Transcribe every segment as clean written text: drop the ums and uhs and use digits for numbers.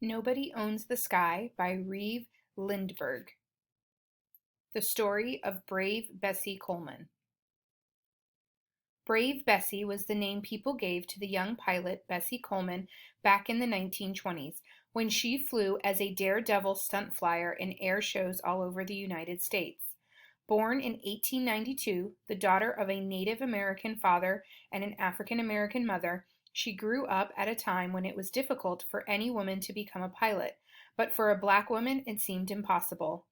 Nobody Owns the Sky by Reeve Lindbergh. The story of brave Bessie Coleman. Brave Bessie was the name people gave to the young pilot Bessie Coleman back in the 1920s when she flew as a daredevil stunt flyer in air shows all over the United States. Born in 1892, the daughter of a Native American father and an African American mother, she grew up at a time when it was difficult for any woman to become a pilot, but for a black woman it seemed impossible.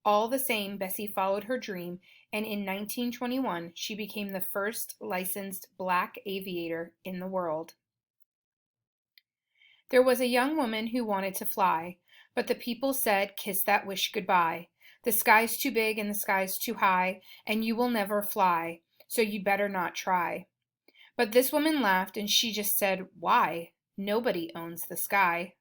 All the same, Bessie followed her dream, and in 1921 she became the first licensed black aviator in the world. There was a young woman who wanted to fly, but the people said, "Kiss that wish goodbye. The sky's too big and the sky's too high, and you will never fly, so you'd better not try." But this woman laughed and she just said, "Why? Nobody owns the sky."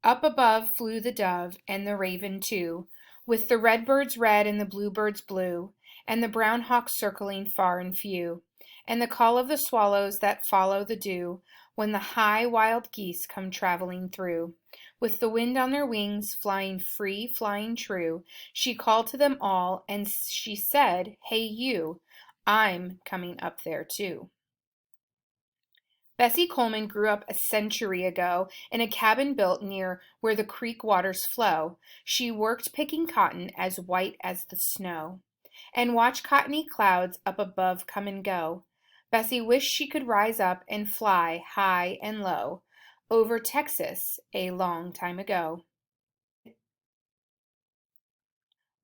Up above flew the dove, and the raven too, with the redbirds red and the bluebirds blue, and the brown hawks circling far and few, and the call of the swallows that follow the dew, when the high wild geese come traveling through. With the wind on their wings, flying free, flying true, she called to them all, and she said, "Hey you, I'm coming up there too." Bessie Coleman grew up a century ago in a cabin built near where the creek waters flow. She worked picking cotton as white as the snow, and watched cottony clouds up above come and go. Bessie wished she could rise up and fly high and low over Texas a long time ago.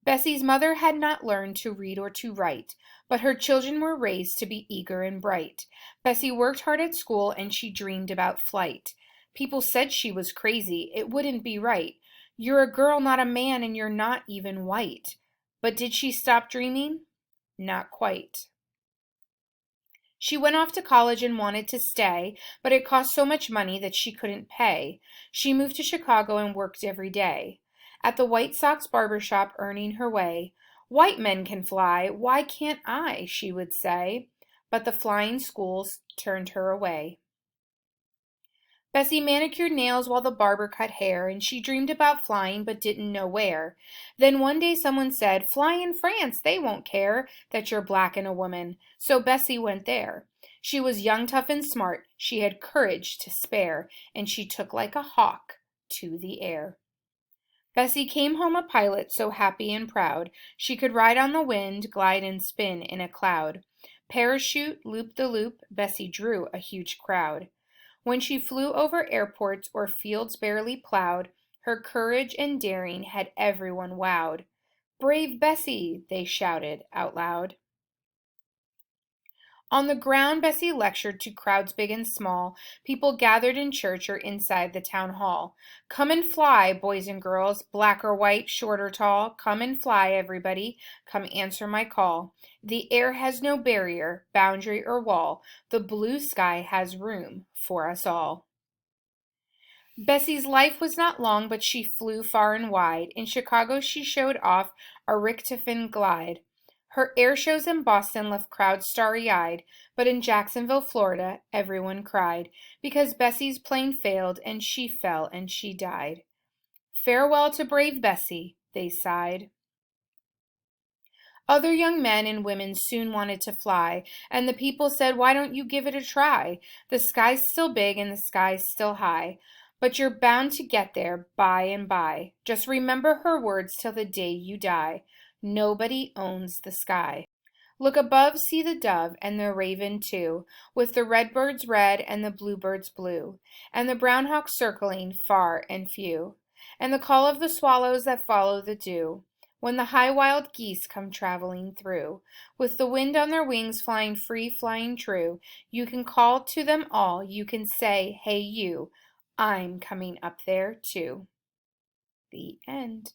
Bessie's mother had not learned to read or to write, but her children were raised to be eager and bright. Bessie worked hard at school and she dreamed about flight. People said she was crazy, it wouldn't be right. You're a girl, not a man, and you're not even white. But did she stop dreaming? Not quite. She went off to college and wanted to stay, but it cost so much money that she couldn't pay. She moved to Chicago and worked every day at the White Sox barber shop, earning her way. "White men can fly, why can't I?" she would say. But the flying schools turned her away. Bessie manicured nails while the barber cut hair, and she dreamed about flying but didn't know where. Then one day someone said, "Fly in France, they won't care that you're black and a woman." So Bessie went there. She was young, tough, and smart. She had courage to spare, and she took like a hawk to the air. Bessie came home a pilot, so happy and proud. She could ride on the wind, glide and spin in a cloud. Parachute, loop-the-loop, Bessie drew a huge crowd. When she flew over airports or fields barely plowed, her courage and daring had everyone wowed. "Brave Bessie!" they shouted out loud. On the ground Bessie lectured to crowds big and small. People gathered in church or inside the town hall. "Come and fly, boys and girls, black or white, short or tall. Come and fly, everybody. Come answer my call. The air has no barrier, boundary, or wall. The blue sky has room for us all." Bessie's life was not long, but she flew far and wide. In Chicago she showed off a Richtofen glide. Her air shows in Boston left crowds starry-eyed, but in Jacksonville, Florida, everyone cried, because Bessie's plane failed, and she fell and she died. "Farewell to brave Bessie," they sighed. Other young men and women soon wanted to fly, and the people said, "Why don't you give it a try? The sky's still big and the sky's still high, but you're bound to get there by and by. Just remember her words till the day you die. Nobody owns the sky." Look above, see the dove, and the raven too, with the redbirds red and the bluebirds blue, and the brown hawks circling far and few, and the call of the swallows that follow the dew, when the high wild geese come traveling through. With the wind on their wings, flying free, flying true, you can call to them all, you can say, "Hey you, I'm coming up there too." The end.